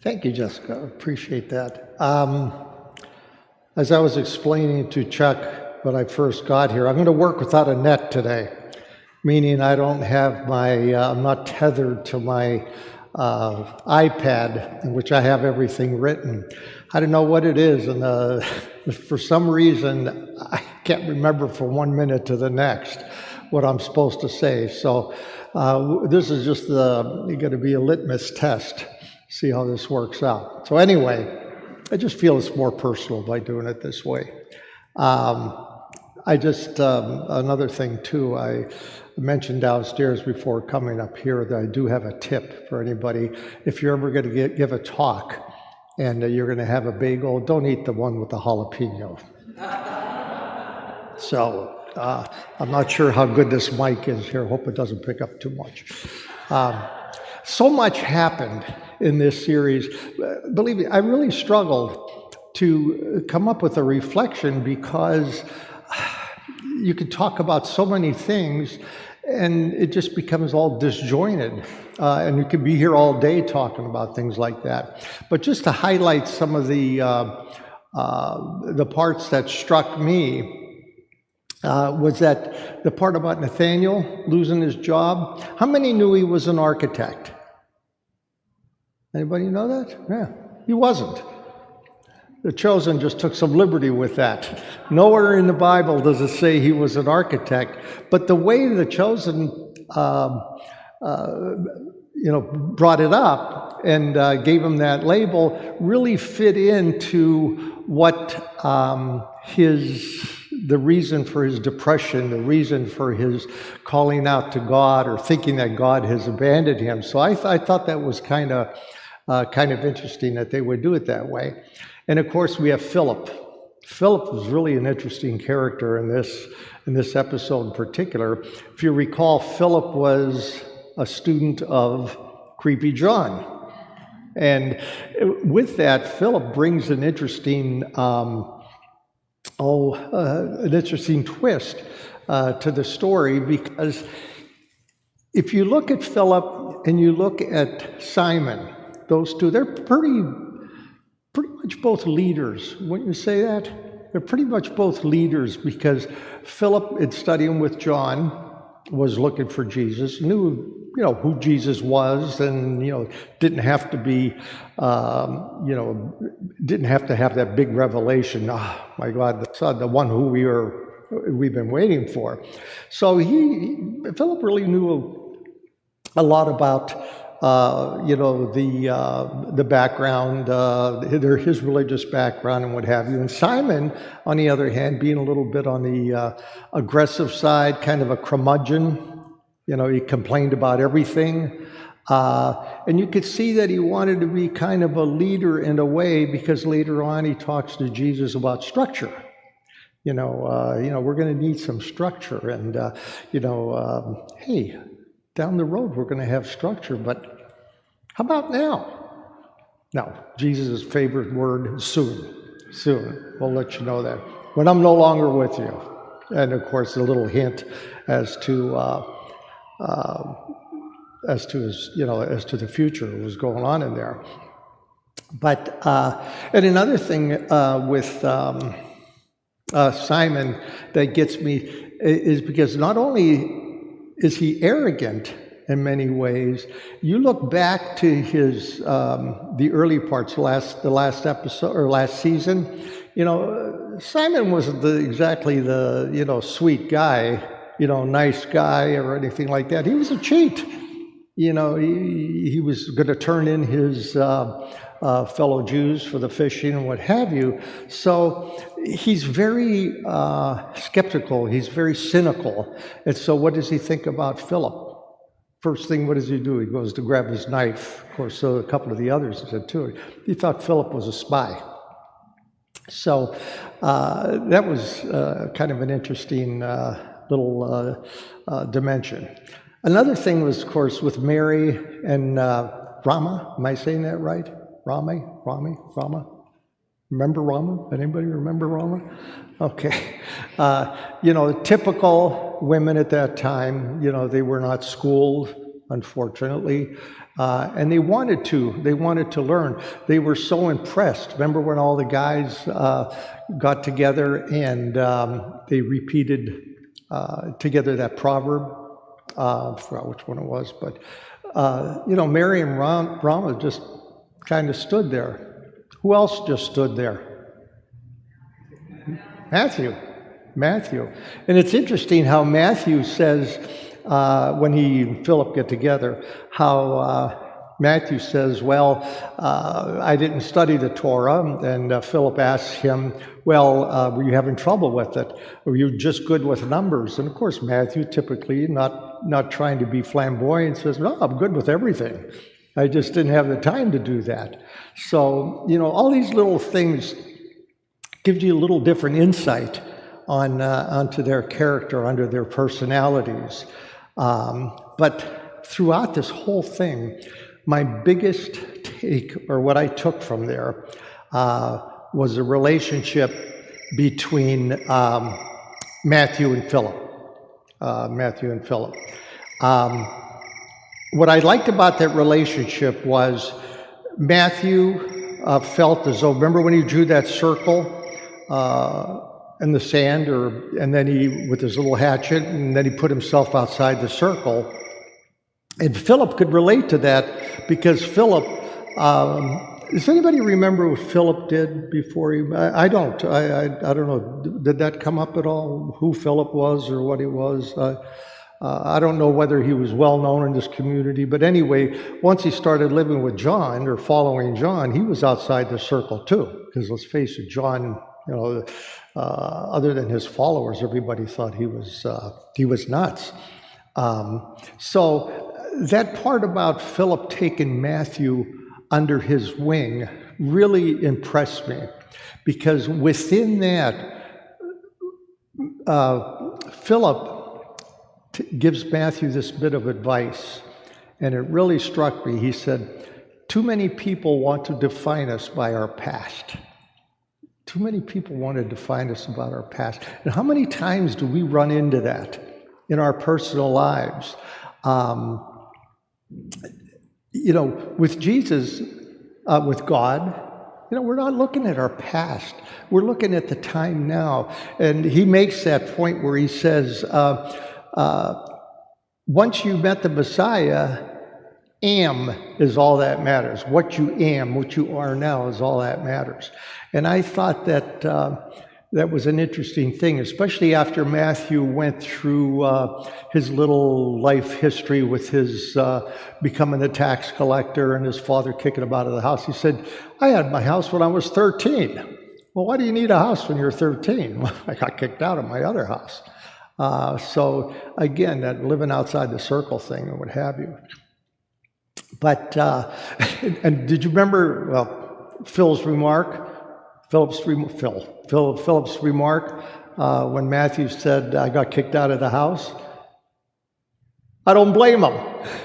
Thank you, Jessica. I appreciate that. As I was explaining to Chuck when I first got here, I'm going to work without a net today, meaning I don't have I'm not tethered to my iPad, in which I have everything written. I don't know what it is, and for some reason, I can't remember from 1 minute to the next what I'm supposed to say. So this is just going to be a litmus test. See how this works out. So anyway, I just feel it's more personal by doing it this way. Another thing too, I mentioned downstairs before coming up here that I do have a tip for anybody. If you're ever going to give a talk and you're going to have a bagel, don't eat the one with the jalapeno. So I'm not sure how good this mic is here. Hope it doesn't pick up too much. So much happened in this series. Believe me, I really struggled to come up with a reflection because you could talk about so many things and it just becomes all disjointed. And you could be here all day talking about things like that. But just to highlight some of the parts that struck me was that the part about Nathaniel losing his job. How many knew he was an architect? Anybody know that? Yeah, he wasn't. The Chosen just took some liberty with that. Nowhere in the Bible does it say he was an architect, but the way the Chosen, brought it up and gave him that label really fit into what the reason for his depression, the reason for his calling out to God or thinking that God has abandoned him. So I thought that was kind of interesting that they would do it that way. And of course, we have Philip. Philip was really an interesting character in this episode in particular. If you recall, Philip was a student of Creepy John. And with that, Philip brings an interesting twist to the story, because if you look at Philip and you look at Simon, those two, they're pretty much both leaders. Wouldn't you say that? They're pretty much both leaders, because Philip, in studying with John, was looking for Jesus, knew who Jesus was, and didn't have to be didn't have to have that big revelation. Oh my God, the Son, the one who we've been waiting for. So Philip really knew a lot about the background, his religious background and what have you. And Simon, on the other hand, being a little bit on the aggressive side, kind of a curmudgeon. He complained about everything. And you could see that he wanted to be kind of a leader in a way, because later on he talks to Jesus about structure. We're going to need some structure. And, hey, down the road we're going to have structure, but how about now? Now, Jesus' favorite word is soon. Soon. We'll let you know that. When I'm no longer with you. And of course, a little hint as to the future, what was going on in there. But and another thing with Simon that gets me is because not only is he arrogant in many ways, you look back to his the early parts, the last episode or last season. Simon wasn't exactly the sweet guy, nice guy or anything like that. He was a cheat. He was going to turn in his fellow Jews for the fishing and what have you. So he's very skeptical. He's very cynical. And so what does he think about Philip? First thing, what does he do? He goes to grab his knife. Of course, so a couple of the others said too. He thought Philip was a spy. So that was kind of an interesting little dimension. Another thing was, of course, with Mary and Rama. Am I saying that right? Rama? Remember Rama? Anybody remember Rama? Okay. Typical women at that time, they were not schooled, unfortunately. And they wanted to learn. They were so impressed. Remember when all the guys got together and they repeated together that proverb? I forgot which one it was, but Mary and Rama just kind of stood there. Who else just stood there? Matthew. And it's interesting how Matthew says, when he and Philip get together, how Matthew says, well, I didn't study the Torah, and Philip asks him, well, were you having trouble with it? Were you just good with numbers? And of course, Matthew, typically not trying to be flamboyant, says, no, I'm good with everything. I just didn't have the time to do that. So, all these little things give you a little different insight onto their character, under their personalities. But throughout this whole thing, my biggest take, or what I took from there, was a relationship between Matthew and Philip. What I liked about that relationship was Matthew felt as though, remember when he drew that circle in the sand, and then he, with his little hatchet, and then he put himself outside the circle. And Philip could relate to that because Philip, does anybody remember what Philip did before he, I don't know, did that come up at all, who Philip was or what he was? I don't know whether he was well known in this community, but anyway, once he started living with John or following John, he was outside the circle too, because let's face it, John, other than his followers, everybody thought he was nuts. So that part about Philip taking Matthew under his wing really impressed me, because within that, Philip gives Matthew this bit of advice, and it really struck me. He said, too many people want to define us by our past. Too many people want to define us about our past. And how many times do we run into that in our personal lives? With Jesus, with God, we're not looking at our past. We're looking at the time now. And he makes that point where he says, once you met the Messiah, is all that matters. What you am, what you are now is all that matters. And I thought that that was an interesting thing, especially after Matthew went through his little life history with his becoming a tax collector and his father kicking him out of the house. He said, I had my house when I was 13. Well, why do you need a house when you're 13? Well, I got kicked out of my other house. So again, that living outside the circle thing or what have you. But, and did you remember, Philip's remark when Matthew said, I got kicked out of the house? I don't blame him.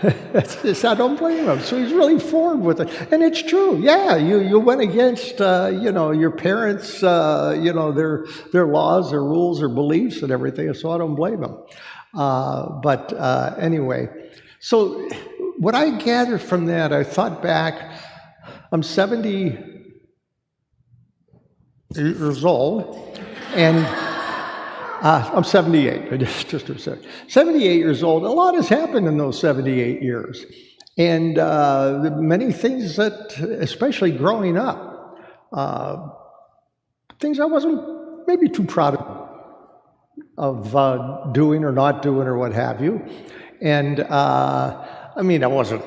I don't blame him. So he's really forward with it. And it's true. Yeah, you went against, your parents, their laws, their rules, their beliefs and everything. So I don't blame him. But anyway, so what I gathered from that, I thought back, I'm 70 years old, and I'm 78. I just 78 years old. A lot has happened in those 78 years, and many things that, especially growing up, things I wasn't maybe too proud of doing or not doing or what have you. And I wasn't.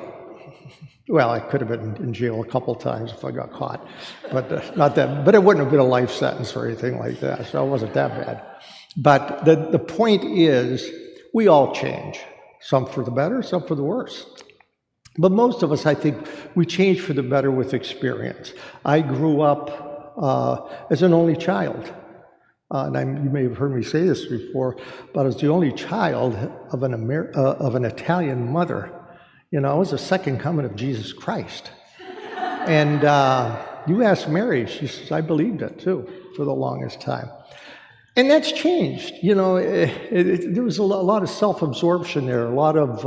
Well, I could have been in jail a couple times if I got caught, but not that. But it wouldn't have been a life sentence or anything like that, so it wasn't that bad. But the point is, we all change. Some for the better, some for the worse. But most of us, I think, we change for the better with experience. I grew up as an only child. And you may have heard me say this before, but I was the only child of an Italian mother. I was the second coming of Jesus Christ. And you ask Mary, she says, I believed it too for the longest time. And that's changed. There was a lot of self-absorption there, a lot of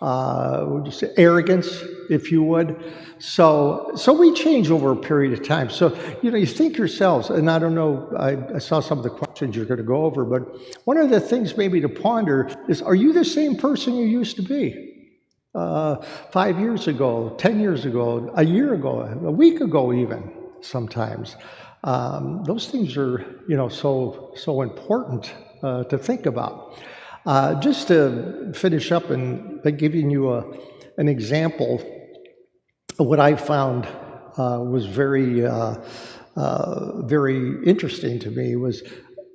would you say arrogance, if you would. So we change over a period of time. So, you think yourselves, and I don't know, I saw some of the questions you're going to go over, but one of the things maybe to ponder is, are you the same person you used to be? 5 years ago, 10 years ago, a year ago, a week ago even, sometimes. Those things are, so important to think about. Just to finish up and by giving you an example, what I found was very interesting to me was,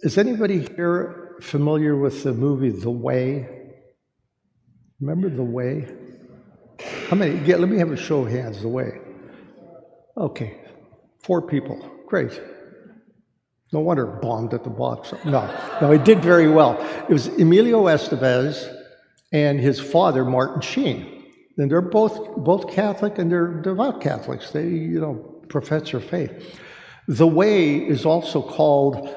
is anybody here familiar with the movie The Way? Remember The Way? How many? Yeah, let me have a show of hands. The Way. Okay, 4 people. Great. No wonder it bombed at the box. No, it did very well. It was Emilio Estevez and his father, Martin Sheen. And they're both Catholic, and they're devout Catholics. They, profess their faith. The Way is also called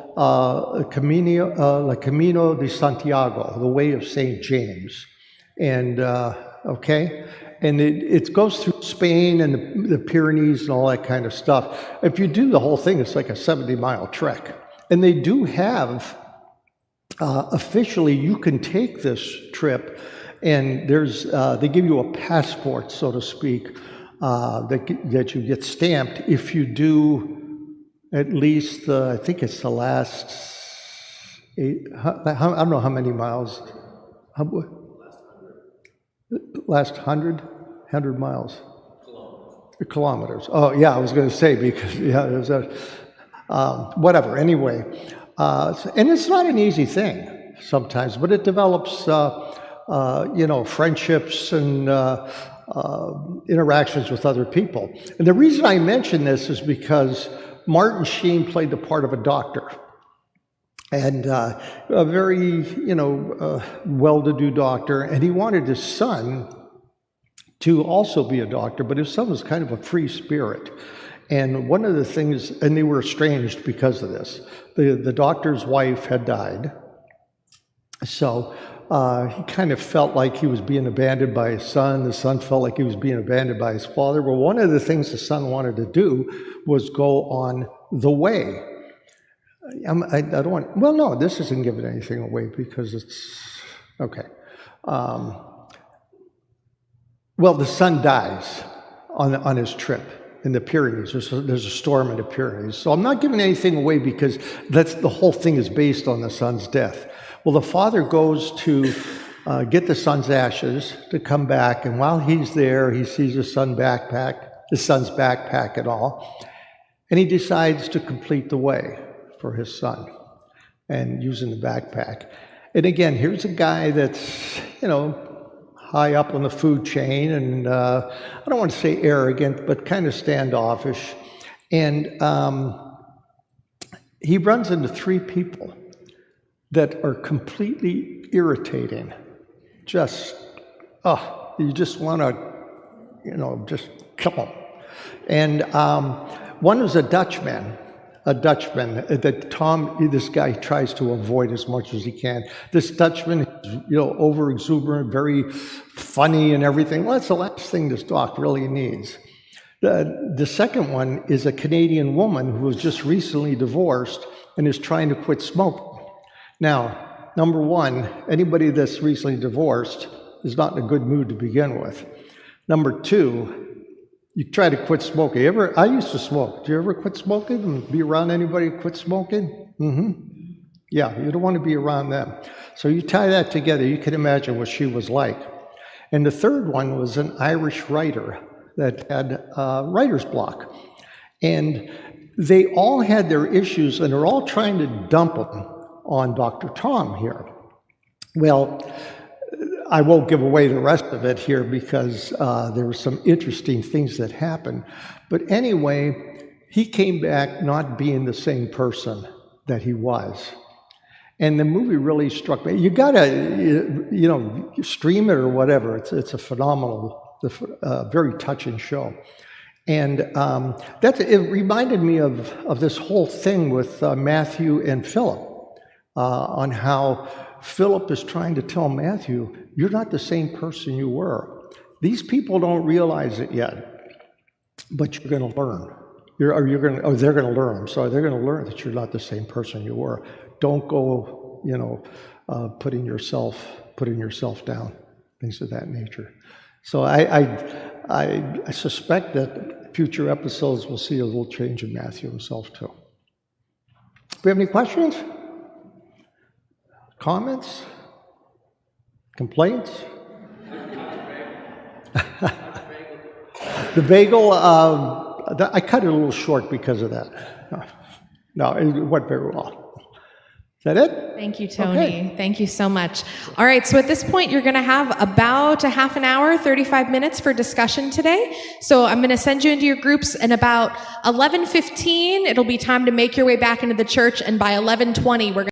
Camino de Santiago, the Way of St. James. And, and it goes through Spain and the Pyrenees and all that kind of stuff. If you do the whole thing, it's like a 70-mile trek. And they do have, officially, you can take this trip, and they give you a passport, so to speak, that you get stamped if you do at least, I think it's the last 8, I don't know how many miles. Last 100 miles. Kilometers. Oh, yeah, I was going to say, because, there's whatever, anyway. And it's not an easy thing sometimes, but it develops, friendships and interactions with other people. And the reason I mention this is because Martin Sheen played the part of a doctor. And a very, well-to-do doctor, and he wanted his son to also be a doctor, but his son was kind of a free spirit. And one of the things, and they were estranged because of this, the doctor's wife had died, so he kind of felt like he was being abandoned by his son. The son felt like he was being abandoned by his father. Well, one of the things the son wanted to do was go on the Way. I don't want, well, no, this isn't giving anything away because it's, okay. Well, the son dies on his trip in the Pyrenees. There's a storm in the Pyrenees. So I'm not giving anything away because the whole thing is based on the son's death. Well, the father goes to get the son's ashes to come back, and while he's there, he sees his son's backpack and all, and he decides to complete the Way for his son and using the backpack. And again, here's a guy that's, high up on the food chain, and I don't want to say arrogant, but kind of standoffish. And he runs into 3 people that are completely irritating. Just, you just want to, just kill them. And one was a Dutchman that this guy tries to avoid as much as he can. This Dutchman is, over exuberant, very funny and everything. Well, that's the last thing this doc really needs. The second one is a Canadian woman who was just recently divorced and is trying to quit smoking. Now, number one, anybody that's recently divorced is not in a good mood to begin with. Number 2, you try to quit smoking. I used to smoke. Do you ever quit smoking and be around anybody who quit smoking? Mm-hmm. Yeah, you don't want to be around them. So you tie that together, you can imagine what she was like. And the third one was an Irish writer that had writer's block. And they all had their issues, and they're all trying to dump them on Dr. Tom here. Well, I won't give away the rest of it here because there were some interesting things that happened. But anyway, he came back not being the same person that he was. And the movie really struck me. You gotta, stream it or whatever. It's a phenomenal, very touching show. And it reminded me of this whole thing with Matthew and Philip on how Philip is trying to tell Matthew, you're not the same person you were. These people don't realize it yet, but you're going to learn. They're going to learn. I'm sorry, they're going to learn that you're not the same person you were. Don't go, putting yourself down, things of that nature. So I suspect that future episodes will see a little change in Matthew himself too. Do we have any questions? Comments? Complaints? The bagel, I cut it a little short because of that. No, it went very well. Is that it? Thank you, Tony. Okay. Thank you so much. All right, so at this point, you're going to have about a half an hour, 35 minutes for discussion today. So I'm going to send you into your groups, and about 11:15, it'll be time to make your way back into the church, and by 11:20, we're going